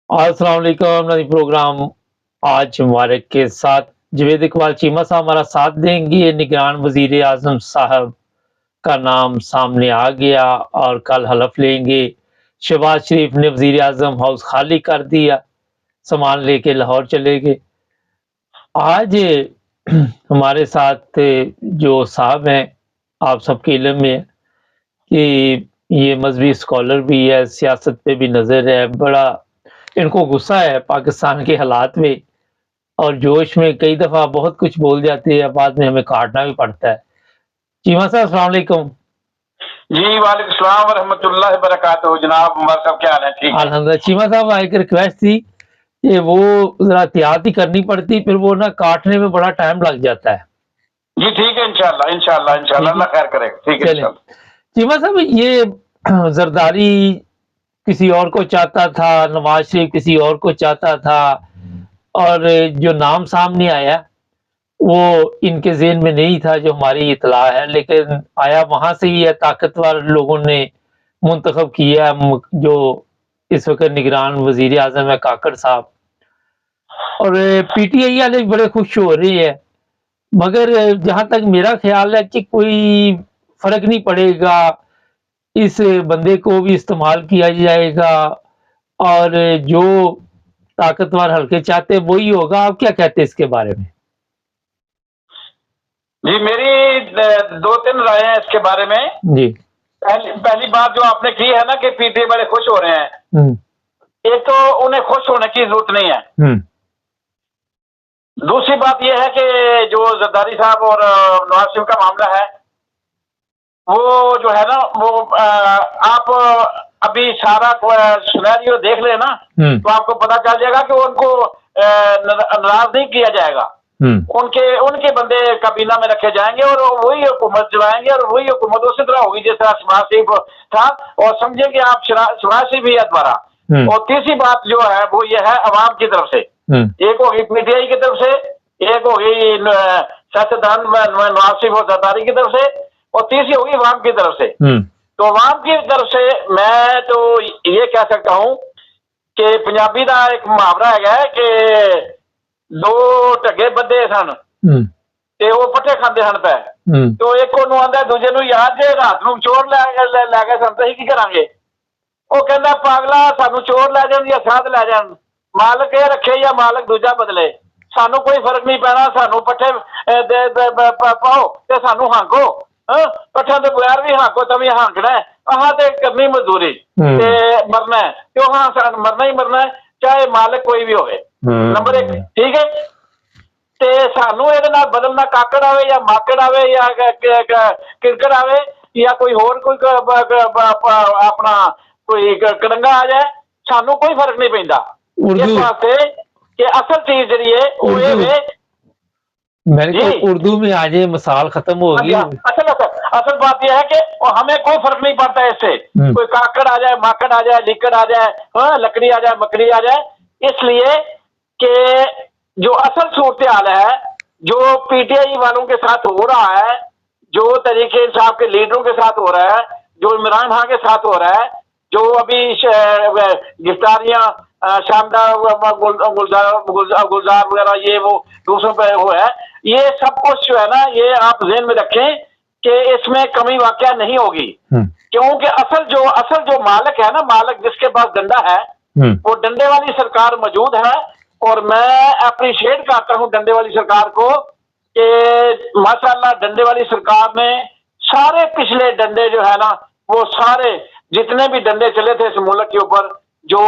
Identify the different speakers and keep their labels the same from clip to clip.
Speaker 1: अस्सलाम वालेकुम नई प्रोग्राम आज मुबारक के साथ जावेद इकबाल चीमा साहब हमारा साथ देंगे। निगरान वज़ीर आज़म साहब का नाम सामने आ गया और कल हलफ लेंगे। शहबाज शरीफ ने वज़ीर आज़म हाउस खाली कर दिया, सामान लेके लाहौर चले गए। आज हमारे साथ जो साहब हैं, आप सबके इल्म में है कि ये मज़हबी स्कॉलर भी है, सियासत पे भी नज़र है, बड़ा इनको गुस्सा है पाकिस्तान के हालात में और जोश में कई दफ़ा बहुत कुछ बोल जाते हैं, बाद में हमें काटना भी पड़ता है। चीमा साहब अस्सलाम वालेकुम।
Speaker 2: जी वालेकुम सलाम व रहमतुल्लाहि व बरकातहू। जनाब उमर साहब क्या हाल है? ठीक है
Speaker 1: अल्हम्दुलिल्लाह। चीमा साहब एक रिक्वेस्ट थी कि वो ज़रा एहतियात ही करनी पड़ती, फिर वो ना काटने में बड़ा टाइम लग जाता है।
Speaker 2: जी ठीक है, इंशाल्लाह इंशाल्लाह इंशाल्लाह अल्लाह खैर करे। ठीक है
Speaker 1: चलें।
Speaker 2: इंशाल्लाह।
Speaker 1: चीमा साहब ये ज़रदारी किसी और को चाहता था, नवाज शरीफ किसी और को चाहता था और जो नाम सामने आया वो इनके ज़हन में नहीं था जो हमारी इत्तला है, लेकिन आया वहाँ से ही है, ताकतवर लोगों ने मुंतखब किया जो इस वक़्त निगरान वज़ीर आज़म है काकड़ साहब। और पीटीआई वाले भी बड़े खुश हो रहे हैं, मगर जहाँ तक मेरा ख़्याल है कि कोई फ़र्क नहीं पड़ेगा, इस बंदे को भी इस्तेमाल किया जाएगा और जो ताकतवर हलके चाहते हैं वही होगा। आप क्या कहते हैं इसके बारे में?
Speaker 2: जी मेरी दो तीन राय हैं इसके बारे में।
Speaker 1: जी।
Speaker 2: पहली बात जो आपने की है ना कि पीटीआई बड़े खुश हो रहे हैं, एक तो उन्हें खुश होने की जरूरत नहीं है। दूसरी बात यह है कि जो जरदारी साहब और नवाज शरीफ का मामला है, वो जो है ना वो आप अभी सारा सिनेरियो देख ले ना तो आपको पता चल जाएगा कि उनको नाराज नहीं किया जाएगा। उनके बंदे काबीना में रखे जाएंगे और वही हुकूमत चलाएंगे और वही हुकूमत उसी तरह होगी जिस तरह शहबाज शरीफ था। और समझे कि आप शहबाज शरीफ ही है द्वारा। और तीसरी बात जो है वो ये है अवाम की तरफ से, एक होगी पीटीआई की तरफ से, एक होगी सियासतदान नवाज शरीफ और जरदारी की तरफ से, और तीसरी होगी अवाम की तरफ से। तो अवाम की तरफ से मैं तो ये कह सकता हूँ कि पंजाबी का एक मुहावरा है कि दो ढगे बंदे सन ते वो पट्ठे खांदे सन पै, तो एक ओनू आंदा दूजे नू यार जे रात नू चोर लै गए सन तो की करांगे? वो कहंदा पागला सानू चोर लै जाण या साध लै जाण, मालक ये रखे या मालक दूजा बदले, सानू कोई फर्क नहीं पैना, सानू पट्ठे पाओ ते सानू हांको। पट्ठियां तो बगैर भी हांको तभी हांकना है, अहां ते करनी मजदूरी ते मरना है, क्यों? हाँ मरना ही मरना है, चाहे मालिक कोई भी होवे। नंबर एक, ठीक है। ते सानू ਇਹਦੇ ਨਾਲ बदलना काकड़ आवे या माकड़ आवे या किरकड़ आवे या कोई होर कोई अपना कोई कड़ंगा आ जाए, सानू कोई फर्क नहीं पैंदा इस वास्ते कि असल चीज जड़ी है वो ये वे
Speaker 1: मैंने कहा उर्दू में आ जाए, मिसाल खत्म होगी।
Speaker 2: असल बात यह है कि हमें कोई फर्क नहीं पड़ता इससे, कोई काकड़ आ जाए, माकड़ आ जाए, लिकड़ आ जाए, लकड़ी आ जाए, मकड़ी आ जाए, इसलिए कि जो असल सूरत हाल है, जो पीटीआई वालों के साथ हो रहा है, जो तरीके इंसाफ के लीडरों के साथ हो रहा है, जो इमरान खान के साथ हो रहा है, जो अभी गिरफ्तारियां शानदार गुलजार वगैरह ये वो दूसरों पर वो है, ये सब कुछ जो है ना ये आप ज़हन में रखें कि इसमें कमी वाकया नहीं होगी। क्योंकि असल जो मालिक है ना, मालिक जिसके पास डंडा है, वो डंडे वाली सरकार मौजूद है। और मैं अप्रिशिएट करता हूं डंडे वाली सरकार को कि माशाल्लाह डंडे वाली सरकार ने सारे पिछले डंडे जो है ना वो सारे जितने भी डंडे चले थे इस मुल्क के ऊपर, जो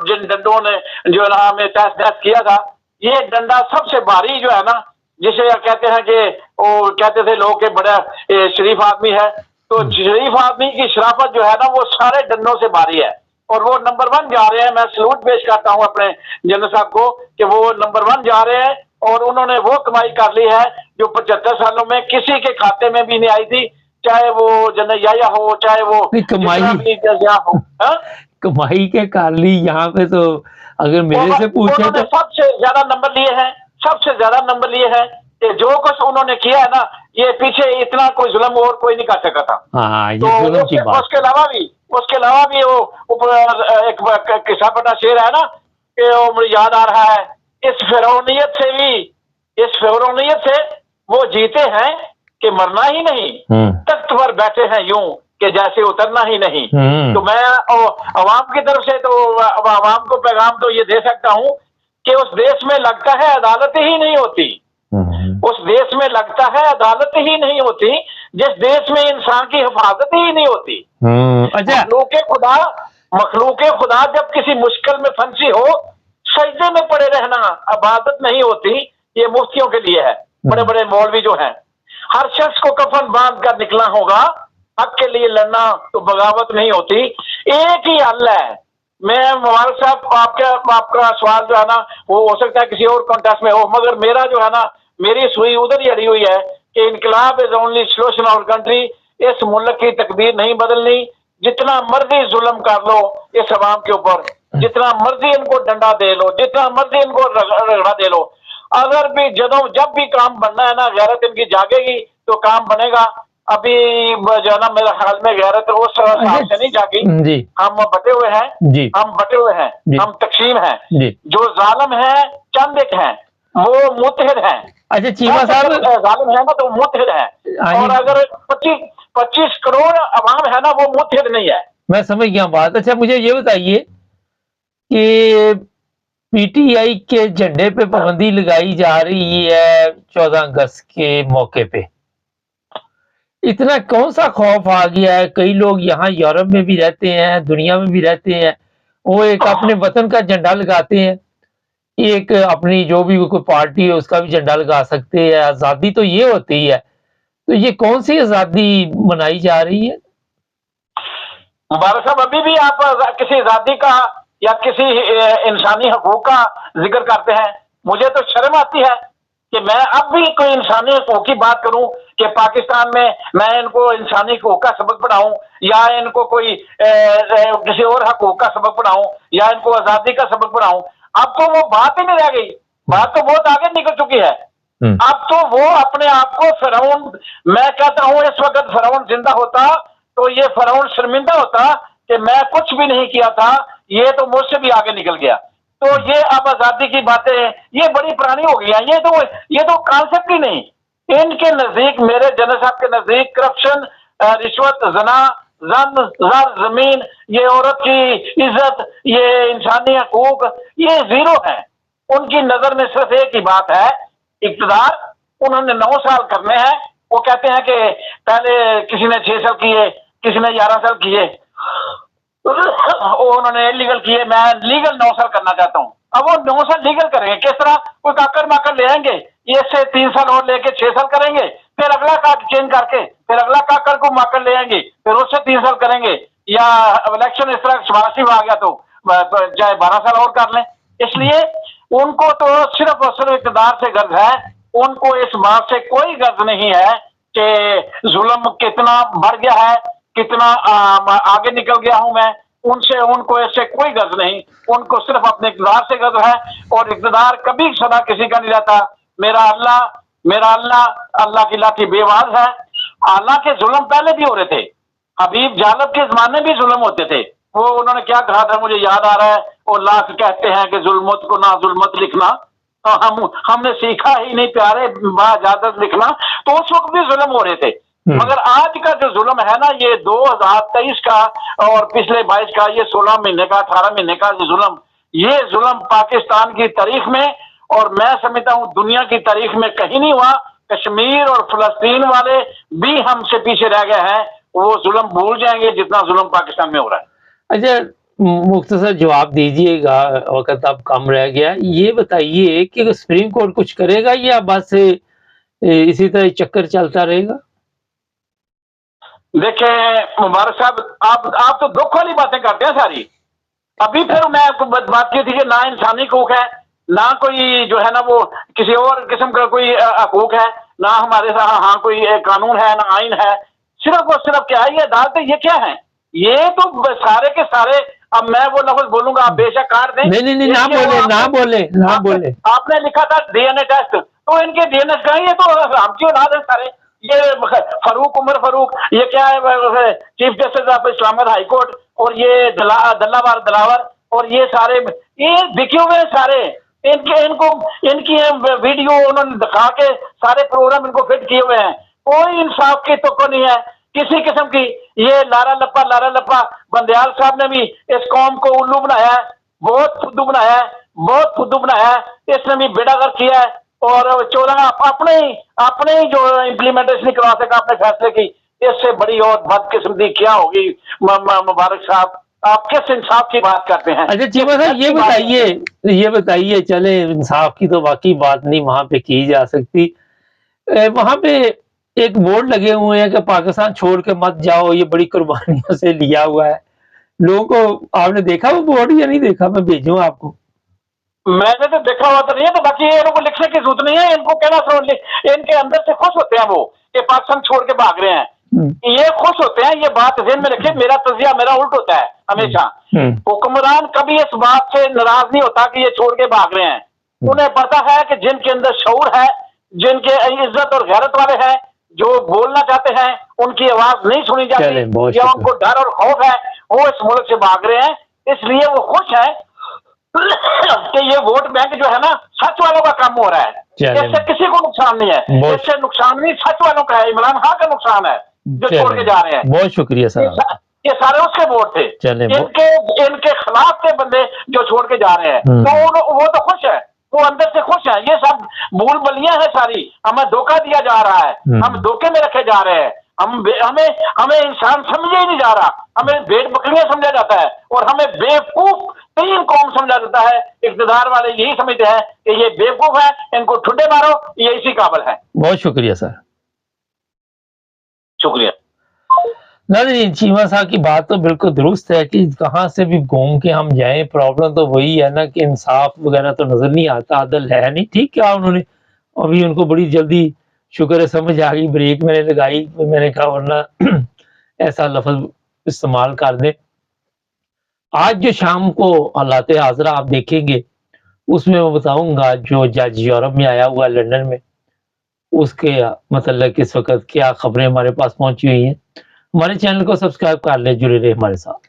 Speaker 2: जिन डंडों ने जो है ना हमें तहस किया था, ये डंडा सबसे भारी जो है ना, जिसे कहते हैं कि वो कहते थे लोग के बड़ा शरीफ आदमी है, तो शरीफ आदमी की शराफत जो है ना वो सारे डंडों से भारी है और वो नंबर 1 जा रहे हैं। मैं सलूट पेश करता हूं अपने जनरल साहब को कि वो नंबर 1 जा रहे हैं और उन्होंने वो कमाई कर ली है जो 75 सालों में किसी के खाते में भी नहीं आई थी, चाहे वो जनया हो, चाहे वो
Speaker 1: कमाई
Speaker 2: हो।
Speaker 1: कमाई के कर ली यहाँ पे, तो अगर मेरे से पूछे तो
Speaker 2: सबसे ज्यादा नंबर लिए हैं, सबसे ज्यादा नंबर लिए हैं कि जो कुछ उन्होंने किया है ना, ये पीछे इतना कोई जुल्म और कोई नहीं कर सका था।
Speaker 1: हाँ, ये जुल्म की बात।
Speaker 2: उसके अलावा भी उसके अलावा भी वो एक किस्सा पटा शेर है ना कि वो मुझे याद आ रहा है, इस फिरौनियत से वो जीते हैं कि मरना ही नहीं, तख्त पर बैठे हैं यूं कि जैसे उतरना ही नहीं। तो मैं अवाम की तरफ से तो अवाम को पैगाम तो ये दे सकता हूँ कि उस देश में लगता है अदालत ही नहीं होती, उस देश में लगता है अदालत ही नहीं होती, जिस देश में इंसान की हिफाजत ही नहीं होती।
Speaker 1: अच्छा,
Speaker 2: मखलूके खुदा जब किसी मुश्किल में फंसी हो, सजदे में पड़े रहना इबादत नहीं होती, ये मुफ्तियों के लिए है, बड़े बड़े मौलवी जो हैं। हर शख्स को कफन बांध कर निकलना होगा, हक के लिए लड़ना तो बगावत नहीं होती। एक ही हल है। मैं मुबारक साहब आपका सवाल जो है ना वो हो सकता है किसी और कॉन्टेस्ट में हो, मगर मेरा जो है ना मेरी सुई उधर ही अड़ी हुई है कि इनकलाब is only solution of country. इस मुल्क की तकदीर नहीं बदलनी, जितना मर्जी जुल्म कर लो इस अवाम के ऊपर, जितना मर्जी इनको डंडा दे लो, जितना मर्जी इनको रगड़ा दे लो, अगर भी जब भी काम बनना है ना गैरत इनकी जागेगी तो काम बनेगा। अभी जो है ना मेरे ख्याल में गैरत उस हिसाब से नहीं जागी
Speaker 1: जी।
Speaker 2: हम बटे हुए हैं
Speaker 1: जी।
Speaker 2: हम बटे हुए हैं
Speaker 1: जी।
Speaker 2: हम तकसीम हैं
Speaker 1: जी।
Speaker 2: जो जालिम है चंद एक हैं, वो मुतहिद हैं।
Speaker 1: अच्छा चीमा साहब,
Speaker 2: जालिम है ना तो मुतहिद है, और अगर 25 करोड़ अवाम है ना वो मुतहिद नहीं है।
Speaker 1: मैं समझ गया बात। अच्छा मुझे ये बताइए कि पीटीआई के झंडे पे पाबंदी लगाई जा रही है 14 अगस्त के मौके पे, इतना कौन सा खौफ आ गया है? कई लोग यहाँ यूरोप में भी रहते हैं, दुनिया में भी रहते हैं, वो एक अपने वतन का झंडा लगाते हैं, एक अपनी जो भी कोई पार्टी है उसका भी झंडा लगा सकते हैं। आजादी तो ये होती है, तो ये कौन सी आजादी मनाई जा रही है?
Speaker 2: मुबारक साहब, अभी भी आप किसी आजादी का या किसी इंसानी हकूक का जिक्र करते हैं, मुझे तो शर्म आती है कि मैं अब भी कोई इंसानी हकूक की बात करूं कि पाकिस्तान में मैं इनको इंसानी हकूक का सबक पढ़ाऊं या इनको कोई किसी और हकूक का सबक पढ़ाऊं या इनको आजादी का सबक पढ़ाऊं। अब तो वो बात ही नहीं रह गई, बात तो बहुत आगे निकल चुकी है। अब तो वो अपने आप को फिरौन, मैं कहता हूं इस वक्त फिरौन जिंदा होता तो ये फिरौन शर्मिंदा होता कि मैं कुछ भी नहीं किया था, ये तो मुझसे भी आगे निकल गया। तो ये अब आजादी की बातें ये बड़ी पुरानी हो गई है, ये तो कॉन्सेप्ट ही नहीं इनके नजदीक। मेरे जनरल साहब के नजदीक करप्शन, रिश्वत, जना, जमीन, ये औरत की इज्जत, ये इंसानी हकूक, ये जीरो है। उनकी नजर में सिर्फ एक ही बात है, इक्तदार। उन्होंने 9 साल करने हैं। वो कहते हैं कि पहले किसी ने 6 साल किए, किसी ने 11 साल किए, उन्होंने लीगल किए, मैं लीगल 9 साल करना चाहता हूं। अब वो 9 साल लीगल करेंगे किस तरह? कोई काकर माकर ले आएंगे, इससे 3 साल और लेके 6 साल करेंगे, फिर अगला काक चेंज करके फिर अगला काकर को माकर ले आएंगे, फिर उससे 3 साल करेंगे, या इलेक्शन इस तरह सिफारिशी आ गया तो चाहे 12 साल और कर लें। इसलिए उनको तो सिर्फ और सिर्फ इक़्तिदार से गर्ज है, उनको इस बात से कोई गर्ज नहीं है कि जुल्म कितना बढ़ गया है, कितना आगे निकल गया हूं मैं। उनको इससे कोई गर्ज नहीं, उनको सिर्फ अपने इक़्तिदार से गर्ज है, और इक़्तिदार कभी सदा किसी का नहीं रहता। मेरा अल्लाह अल्लाह की लाठी बेवाज है। हालांकि जुल्म पहले भी हो रहे थे, हबीब जालब के जमाने भी जुल्म होते थे। वो उन्होंने क्या कहा था मुझे याद आ रहा है, वो लाख कहते हैं कि जुल्मत को ना जुल्मत लिखना, तो हमने सीखा ही नहीं प्यारे बाजादत लिखना। तो उस वक्त भी जुल्म हो रहे थे, मगर आज का जो जुल्म है ना, ये 2023 का और पिछले 22 का, ये 16 महीने का 18 महीने का ये जुल्म पाकिस्तान की तारीख में, और मैं समझता हूं दुनिया की तारीख में कहीं नहीं हुआ। कश्मीर और फलस्तीन वाले भी हमसे पीछे रह गए हैं, वो जुल्म भूल जाएंगे जितना जुल्म पाकिस्तान में हो रहा है।
Speaker 1: अच्छा मुख्तसर जवाब दीजिएगा, वक्त अब कम रह गया। ये बताइए कि सुप्रीम कोर्ट कुछ करेगा या बस इसी तरह चक्कर चलता रहेगा?
Speaker 2: देखें मुबारक साहब, आप तो दुख वाली बातें करते हैं सारी। अभी फिर मैं आपको बात की थी कि ना इंसानी हकूक है, ना कोई जो है ना वो किसी और किस्म का कोई हकूक है, ना हमारे हाँ कोई कानून है, ना आइन है। सिर्फ और सिर्फ क्या है ये अदालतें, ये क्या है? ये तो सारे के सारे, अब मैं वो लफ्ज बोलूंगा आप बेशक काट दें।
Speaker 1: नहीं ना बोले।
Speaker 2: आपने लिखा था डीएनए टेस्ट, तो इनके डीएनए का ये तो हमकी औलाद है सारे। ये फारूक, उमर फारूक, ये क्या है chief justice of Islamabad high court, और ये दल्लावार दलावर और ये सारे ये बिके हुए हैं सारे। इनकी वीडियो उन्होंने दिखा के सारे प्रोग्राम इनको फिट किए हुए हैं। कोई इंसाफ की तो नहीं है किसी किस्म की। ये लारा लप्पा बंदयाल साहब ने भी इस कौम को उल्लू बनाया है, बहुत फुद्दू बनाया है, बहुत फुद्दू बनाया है। इसने भी बेड़ागर किया है और 14 अपने ही जो इम्प्लीमेंटेशन नहीं करवा सका अपने फैसले की, इससे बड़ी और बदकिस्मती क्या होगी। मुबारक साहब, आप किस इंसाफ की बात करते हैं?
Speaker 1: अच्छा चीमा साहब ये बताइए, चले इंसाफ की तो वाकई बात नहीं वहां पे की जा सकती। वहां पे एक बोर्ड लगे हुए हैं कि पाकिस्तान छोड़ के मत जाओ, ये बड़ी कुर्बानियों से लिया हुआ है। लोगों को आपने देखा वो बोर्ड या नहीं देखा? मैं भेजूं आपको।
Speaker 2: मैंने तो देखा हुआ तो नहीं है, तो बाकी ये लोगों को लिखने की जरूरत नहीं है। इनको कहना समझ, इनके अंदर से खुश होते हैं वो कि पाकिस्तान छोड़ के भाग रहे हैं। ये खुश होते हैं, ये बात ध्यान में रखिए। मेरा तजिया मेरा उल्ट होता है हमेशा। हुक्मरान कभी इस बात से नाराज नहीं होता कि ये छोड़ के भाग रहे हैं। उन्हें पता है कि जिनके अंदर शऊर है, जिनके इज्जत और गैरत वाले हैं, जो बोलना चाहते हैं, उनकी आवाज नहीं सुनी जाती या उनको डर और खौफ है, वो इस मुल्क से भाग रहे हैं। इसलिए वो खुश है कि ये वोट बैंक जो है ना, सच वालों का काम हो रहा है। इससे किसी को नुकसान नहीं है, इससे नुकसान नहीं सच वालों का है। इमरान खान का नुकसान है जो छोड़ के जा रहे हैं।
Speaker 1: बहुत शुक्रिया सर।
Speaker 2: ये सारे उसके वोट थे, इनके खिलाफ थे बंदे जो छोड़ के जा रहे हैं। तो वो तो खुश है, वो अंदर से खुश है। ये सब भूल बलियां हैं सारी, हमें धोखा दिया जा रहा है, हम धोखे में रखे जा रहे हैं। हमें इंसान समझा ही नहीं जा रहा, हमें भेड़ बकरियां समझा जाता है और हमें बेवकूफ तीन कौम समझा जाता है। इक़्तिदार वाले यही समझते हैं कि ये बेवकूफ है, इनको ठुड्डे मारो, ये इसी काबिल है।
Speaker 1: बहुत शुक्रिया सर।
Speaker 2: शुक्रिया।
Speaker 1: नहीं, चीमा साहब की बात तो बिल्कुल दुरुस्त है कि कहाँ से भी घूम के हम जाएं, प्रॉब्लम तो वही है ना कि इंसाफ वगैरह तो नजर नहीं आता, अदल है नहीं। ठीक क्या उन्होंने अभी उनको बड़ी जल्दी शुक्र है समझ आ गई, ब्रेक मैंने लगाई, मैंने कहा वरना ऐसा लफ्ज इस्तेमाल कर दें। आज जो शाम को हालात हाज़िरा आप देखेंगे उसमें मैं बताऊंगा जो जज यूरोप में आया हुआ है लंदन में, उसके मतलब इस वक्त क्या खबरें हमारे पास पहुंची हुई हैं। हमारे चैनल को सब्सक्राइब कर ले, जुड़े रहे हमारे साथ।